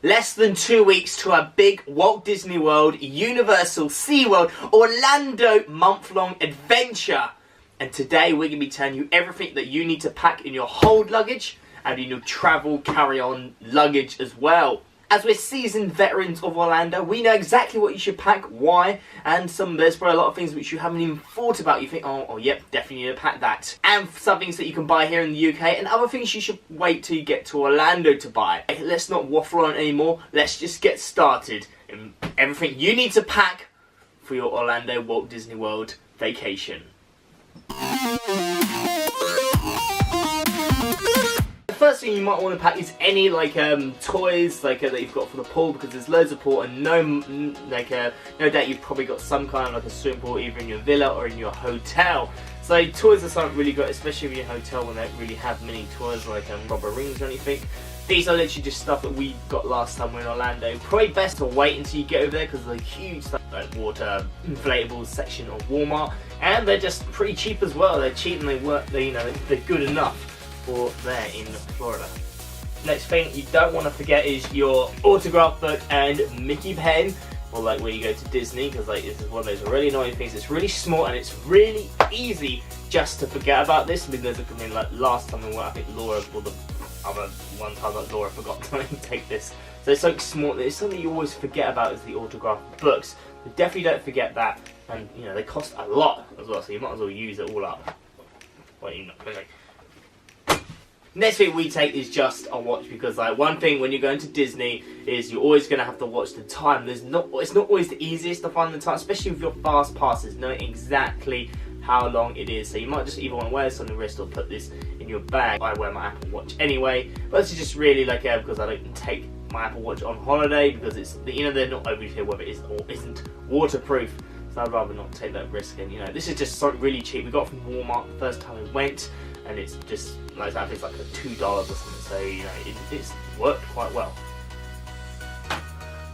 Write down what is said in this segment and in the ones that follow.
Less than 2 weeks to our big Walt Disney World Universal Seaworld Orlando month-long adventure. And today we're going to be telling you everything that you need to pack in your hold luggage and in your travel carry-on luggage as well. As we're seasoned veterans of Orlando, we know exactly what you should pack, why, and there's probably a lot of things which you haven't even thought about. You think, oh yep, definitely need to pack that. And some things that you can buy here in the UK, and other things you should wait till you get to Orlando to buy. Let's not waffle on anymore, let's just get started in everything you need to pack for your Orlando Walt Disney World vacation. The first thing you might want to pack is any toys that you've got for the pool, because there's loads of pool, and no doubt you've probably got some kind of a swimming pool either in your villa or in your hotel. So toys are something really good, especially in your hotel when they don't really have many toys like rubber rings or anything. These are literally just stuff that we got last time we were in Orlando. Probably best to wait until you get over there, because there's a huge water inflatables section of Walmart, and they're just pretty cheap as well. They're cheap and they're good enough for there in Florida. Next thing you don't want to forget is your autograph book and Mickey pen, or where you go to Disney, because this is one of those really annoying things. It's really small and it's really easy just to forget about this. Because last time we went, I think Laura, or the other one time that Laura forgot to take this. So it's so small. It's something you always forget about is the autograph books. But definitely don't forget that, and they cost a lot as well, so you might as well use it all up. Well, you're not really. Next thing we take is just a watch, because one thing when you're going to Disney is you're always going to have to watch the time. It's not always the easiest to find the time, especially with your fast passes, knowing exactly how long it is. So you might just either want to wear this on the wrist or put this in your bag. I wear my Apple Watch anyway, but this is just really because I don't take my Apple Watch on holiday, because it's they're not over here whether it is or isn't waterproof. So I'd rather not take that risk. And this is just really cheap. We got it from Walmart the first time we went, and it's just I think it's like $2 or something. So it's worked quite well.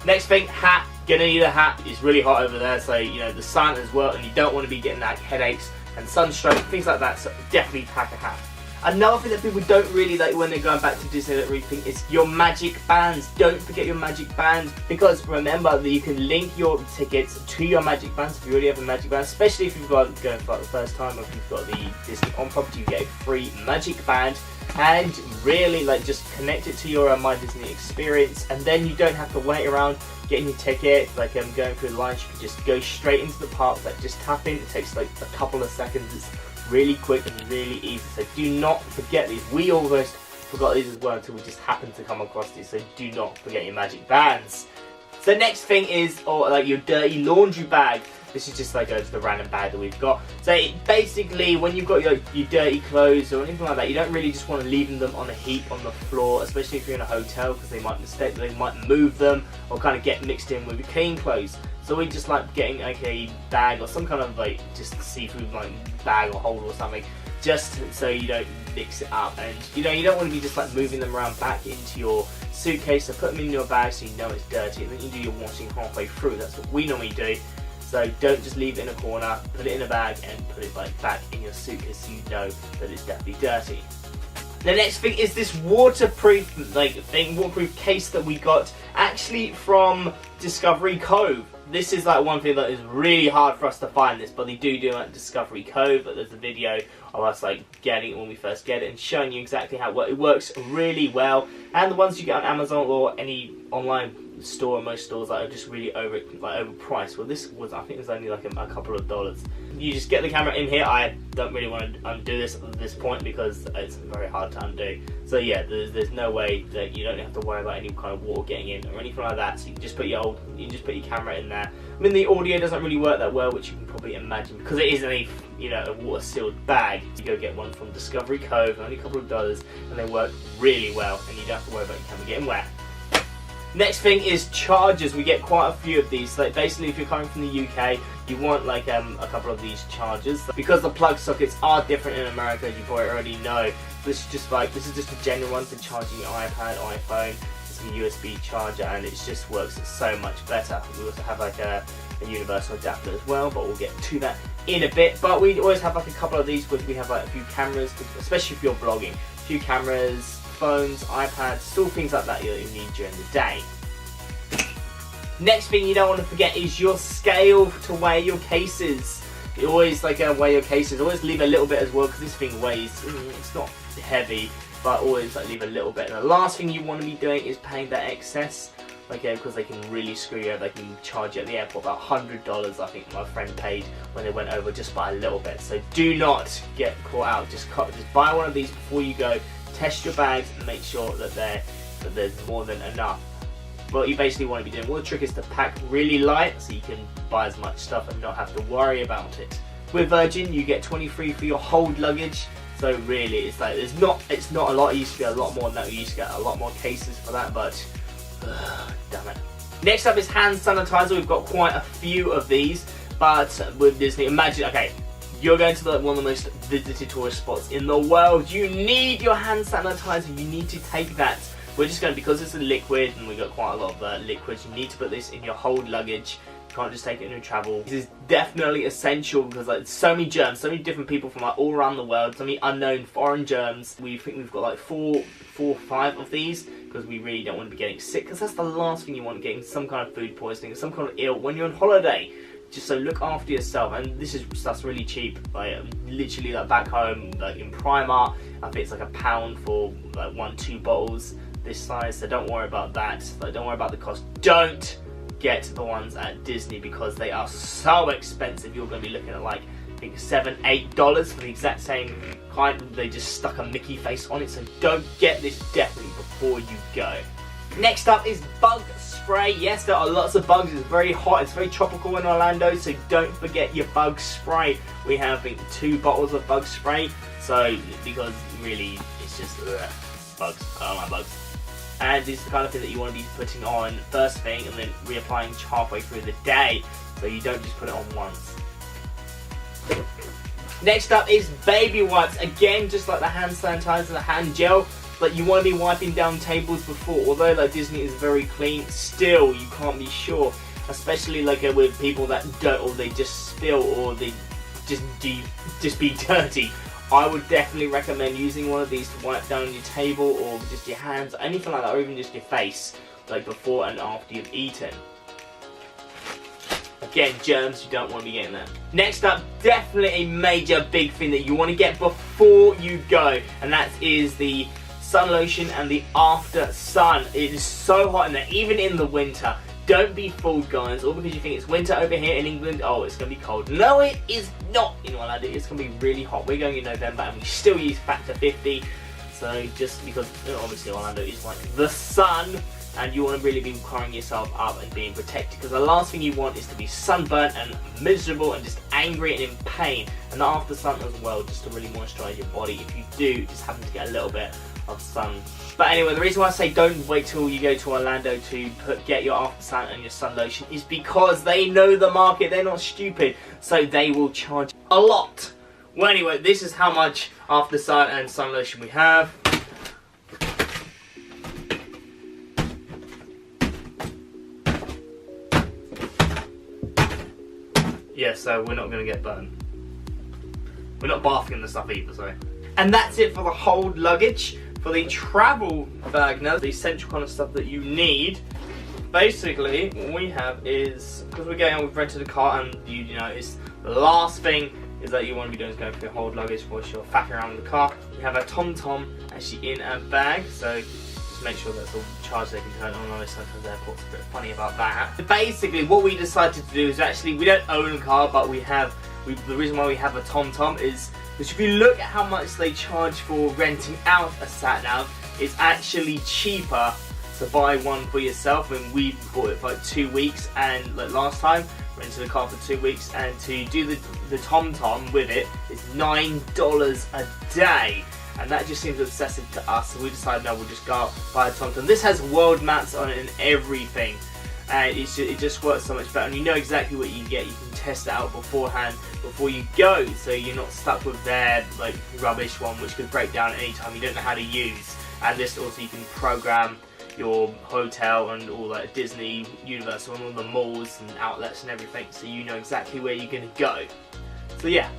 Next thing, hat. Gonna need a hat. It's really hot over there, so the sun as well, and you don't want to be getting headaches and sunstroke, things like that. So definitely pack a hat. Another thing that people don't really like when they're going back to Disney that really think is your magic bands. Don't forget your magic bands, because remember that you can link your tickets to your magic bands if you already have a magic band, especially if you've got going for the first time, or if you've got the Disney on property, you get a free magic band. And really just connect it to your My Disney experience, and then you don't have to wait around getting your ticket, going through the lines. You can just go straight into the park, just tap in. It takes a couple of seconds. It's really quick and really easy, so do not forget these. We almost forgot these as well until we just happened to come across these, so do not forget your magic bands. So next thing is your dirty laundry bag. This is just just a random bag that we've got. So basically, when you've got your dirty clothes or anything like that, you don't really just want to leave them on a heap on the floor, especially if you're in a hotel, because they might move them or kind of get mixed in with your clean clothes. So we just getting a bag or some kind of just seafood bag or hold or something, just so you don't mix it up, and you don't want to be just moving them around back into your suitcase. So put them in your bag so you know it's dirty, and then you do your washing halfway through. That's what we normally do. So don't just leave it in a corner, put it in a bag and put it back in your suitcase so you know that it's definitely dirty. The next thing is this waterproof waterproof case that we got actually from Discovery Cove. This is one thing that is really hard for us to find this, but they do it at Discovery Cove. But there's a video of us getting it when we first get it and showing you exactly how it works really well. And the ones you get on Amazon or any online store, most stores are just really overpriced. Well, this was, I think it was only a couple of dollars. You just get the camera in here. I don't really want to undo this at this point because it's very hard to undo. So yeah, there's no way that you don't have to worry about any kind of water getting in or anything like that. So you can just put your camera in there. I mean, the audio doesn't really work that well, which you can probably imagine, because it isn't a water sealed bag. You go get one from Discovery Cove, only a couple of dollars, and they work really well, and you don't have to worry about your camera getting wet. Next thing is chargers. We get quite a few of these. Basically, if you're coming from the UK, you want a couple of these chargers, because the plug sockets are different in America, you probably already know. This is just a genuine one for charging your iPad, iPhone. It's a USB charger, and it just works so much better. We also have a universal adapter as well, but we'll get to that in a bit. But we always have a couple of these, because we have a few cameras, especially if you're vlogging. A few cameras, phones, iPads, still things like that you need during the day. Next thing you don't want to forget is your scale to weigh your cases. You always weigh your cases. Always leave a little bit as well, because this thing weighs. It's not heavy, but always leave a little bit. And the last thing you want to be doing is paying that excess. Because they can really screw you up. They can charge you at the airport about $100. I think my friend paid when they went over just by a little bit. So do not get caught out. Just buy one of these before you go. Test your bags and make sure that there's more than enough. What you basically want to be doing, well, the trick is to pack really light so you can buy as much stuff and not have to worry about it. With Virgin, you get 23 for your hold luggage. So really, it's not a lot. It used to be a lot more than that. You used to get a lot more cases for that, but damn it. Next up is hand sanitizer. We've got quite a few of these, but with Disney, imagine, okay, you're going to one of the most visited tourist spots in the world. You need your hand sanitizer. You need to take that. We're just going to, because it's a liquid and we've got quite a lot of liquids, you need to put this in your hold luggage. You can't just take it in your travel. This is definitely essential because so many germs, so many different people from all around the world, so many unknown foreign germs. We think we've got four or five of these because we really don't want to be getting sick, because that's the last thing you want, getting some kind of food poisoning, some kind of ill when you're on holiday. Just so look after yourself, and this is stuff's really cheap. Literally back home, in Primark, I think it's £1 for 1-2 bottles this size. So don't worry about that. Don't worry about the cost. Don't get the ones at Disney because they are so expensive. You're going to be looking at I think $7-8 for the exact same kind. They just stuck a Mickey face on it. So don't get this definitely before you go. Next up is bug spray. Yes, there are lots of bugs. It's very hot. It's very tropical in Orlando, so don't forget your bug spray. We have 2 bottles of bug spray. So because really, it's just bugs. I don't like bugs. And this is the kind of thing that you want to be putting on first thing and then reapplying halfway through the day, so you don't just put it on once. Next up is baby wipes. Again, just like the hand sanitizer, the hand gel, but you want to be wiping down tables before. Although Disney is very clean, still you can't be sure, especially with people that don't, or they just spill, or they just be dirty. I would definitely recommend using one of these to wipe down your table, or just your hands, anything like that, or even just your face, before and after you've eaten. Again, germs, you don't want to be getting that. Next up, definitely a major big thing that you want to get before you go, and that is the sun lotion and the after sun. It is so hot in there, even in the winter. Don't be fooled, guys, all because you think it's winter over here in England. Oh, it's going to be cold. No, it is not in Orlando. It's going to be really hot. We're going in November and we still use factor 50. So just because, obviously, Orlando is the sun, and you want to really be covering yourself up and being protected, because the last thing you want is to be sunburnt and miserable and just angry and in pain. And the after sun as well, just to really moisturize your body. If you do just happen to get a little bit of sun. But anyway, the reason why I say don't wait till you go to Orlando to get your after sun and your sun lotion is because they know the market. They're not stupid, so they will charge a lot. Well, anyway, this is how much after sun and sun lotion we have. Yeah, so we're not going to get burned. We're not bathing in the stuff either, so. And that's it for the hold luggage. For the travel bag now, the essential kind of stuff that you need, basically what we have is, because we're going out, we've rented a car, and it's the last thing is that you want to be doing is going for your hold luggage whilst you're faffing around with the car. We have a tom-tom actually in our bag, so just make sure that's all charged, they can turn it on. I know sometimes airports are a bit funny about that. But basically what we decided to do is, actually we don't own a car, but the reason why we have a tom-tom is because if you look at how much they charge for renting out a sat-nav, it's actually cheaper to buy one for yourself. When we bought it for 2 weeks, and last time rented a car for 2 weeks, and to do the TomTom with it is $9 a day, and that just seems excessive to us. So we decided, no, we'll just go out, buy a TomTom. This has world maps on it and everything, and it just works so much better, and you know exactly what you get. You can test it out beforehand before you go, so you're not stuck with their rubbish one which could break down at any time you don't know how to use. And this also, you can program your hotel and all that Disney Universal and all the malls and outlets and everything, so you know exactly where you're going to go. So yeah,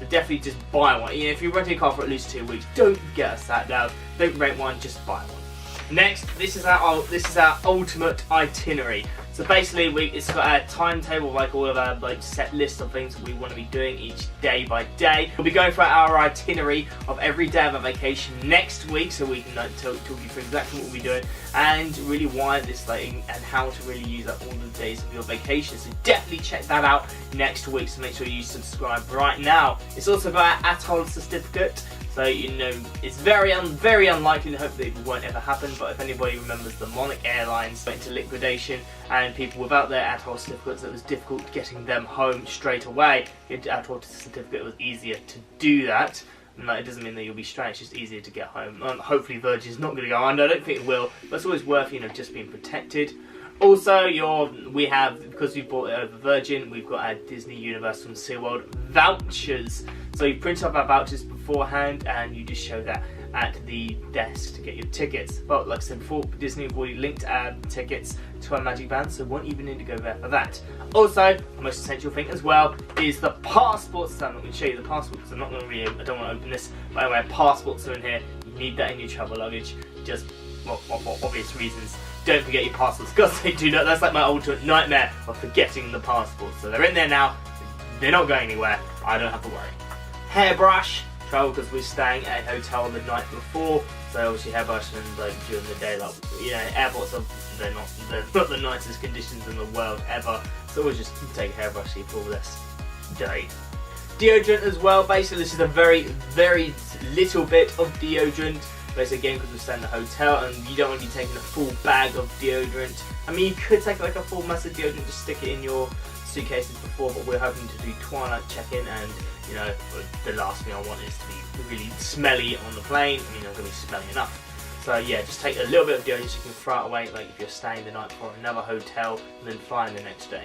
so definitely just buy one. If you're renting a car for at least 2 weeks, don't get a sat nav, don't rent one, just buy one. Next, this is our ultimate itinerary. So basically, it's got a timetable, like all of our set list of things that we want to be doing each day by day. We'll be going through our itinerary of every day of our vacation next week, so we can talk you through exactly what we'll be doing and really why this and how to really use up all the days of your vacation. So definitely check that out next week. So make sure you subscribe right now. It's also got our atoll certificate. So it's very unlikely, and hopefully it won't ever happen, but if anybody remembers the Monarch Airlines went into liquidation and people without their atoll certificates, it was difficult getting them home straight away. Your atoll certificate was easier to do that. And it doesn't mean that you'll be straight, it's just easier to get home. Hopefully Virgin's not going to go under, I don't think it will, but it's always worth just being protected. Also, because we've bought it over Virgin, we've got our Disney Universal Seaworld vouchers. So you print off our vouchers beforehand and you just show that at the desk to get your tickets. But like I said before, Disney have already linked our tickets to our Magic Band, so won't even need to go there for that. Also, the most essential thing as well is the passports. So I'm not going to show you the passport because I don't want to open this. But anyway, passports are in here. You need that in your travel luggage, just for obvious reasons. Don't forget your passports, because they do not. That's like my ultimate nightmare of forgetting the passports. So they're in there now. They're not going anywhere. I don't have to worry. Hairbrush. Travel because we're staying at a hotel the night before, so obviously hairbrush and during the day, airports they're not the nicest conditions in the world ever. So we'll just take a hairbrush for this day. Deodorant as well. Basically, this is a very little bit of deodorant. Basically, again, because we're staying in the hotel and you don't want to be taking a full bag of deodorant. I mean, you could take a full mass of deodorant, just stick it in your suitcases before, but we're hoping to do twilight check-in, and the last thing I want is to be really smelly on the plane. I mean, I'm going to be smelly enough. So yeah, just take a little bit of deodorant so you can throw it away, if you're staying the night for another hotel and then flying the next day.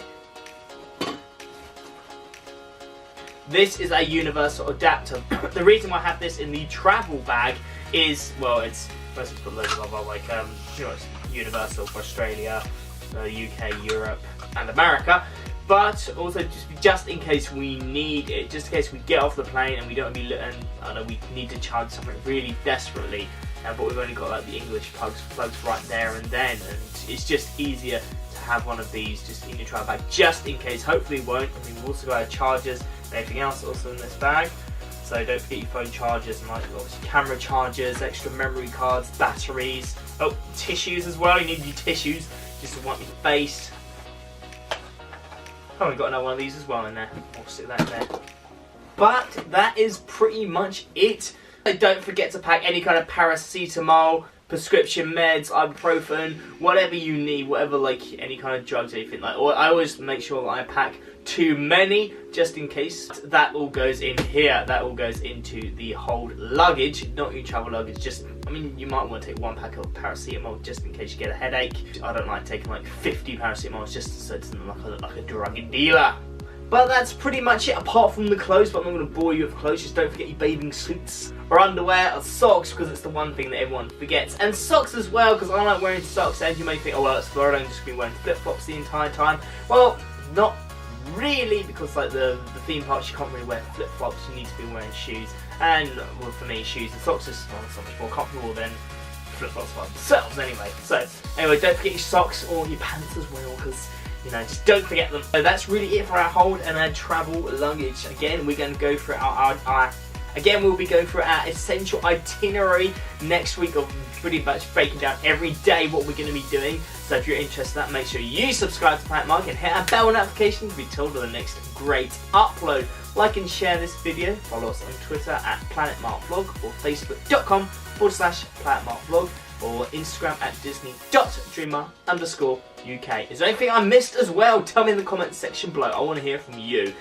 This is a universal adapter. The reason why I have this in the travel bag is, it's mostly for loads of other it's universal for Australia, UK, Europe, and America. But also just in case we need it, just in case we get off the plane and we don't be we need to charge something really desperately, but we've only got the English plugs right there and then, and it's just easier to have one of these just in your travel bag, just in case. Hopefully it won't. I mean, we've also got our chargers and everything else also in this bag. So don't forget your phone chargers and obviously camera chargers, extra memory cards, batteries. Oh, tissues as well. You need your tissues just to wipe your face. Oh, we've got another one of these as well in there. I'll stick that in there. But that is pretty much it. Don't forget to pack any kind of paracetamol, prescription meds, ibuprofen, whatever you need, whatever any kind of drugs, anything or I always make sure that I pack too many just in case. That all goes in here. That all goes into the hold luggage, not your travel luggage. You might want to take one pack of paracetamol just in case you get a headache. I don't like taking 50 paracetamols just so it's not like a drug dealer. But that's pretty much it, apart from the clothes. But I'm not going to bore you with clothes. Just don't forget your bathing suits or underwear or socks, because it's the one thing that everyone forgets. And socks as well, because I like wearing socks. And you may think, oh well, it's Florida, I'm just going to be wearing flip-flops the entire time. Well, not really, because the theme parks you can't really wear flip-flops. You need to be wearing shoes. And well, for me, shoes and socks are so much more comfortable than flip-flops by themselves anyway. So anyway, don't forget your socks or your pants as well, because just don't forget them. So that's really it for our hold and our travel luggage. Again, we're going to go through we'll be going through our essential itinerary next week of pretty much breaking down every day what we're going to be doing. So if you're interested in that, make sure you subscribe to Planet Mark and hit our bell notification to be told of the next great upload. Like and share this video. Follow us on Twitter at PlanetMarkVlog or Facebook.com/PlanetMarkVlog or Instagram at Disney.Dreamer_UK. Is there anything I missed as well? Tell me in the comments section below. I want to hear from you.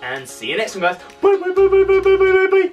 And see you next time, guys. Bye, bye, bye, bye, bye, bye, bye, bye.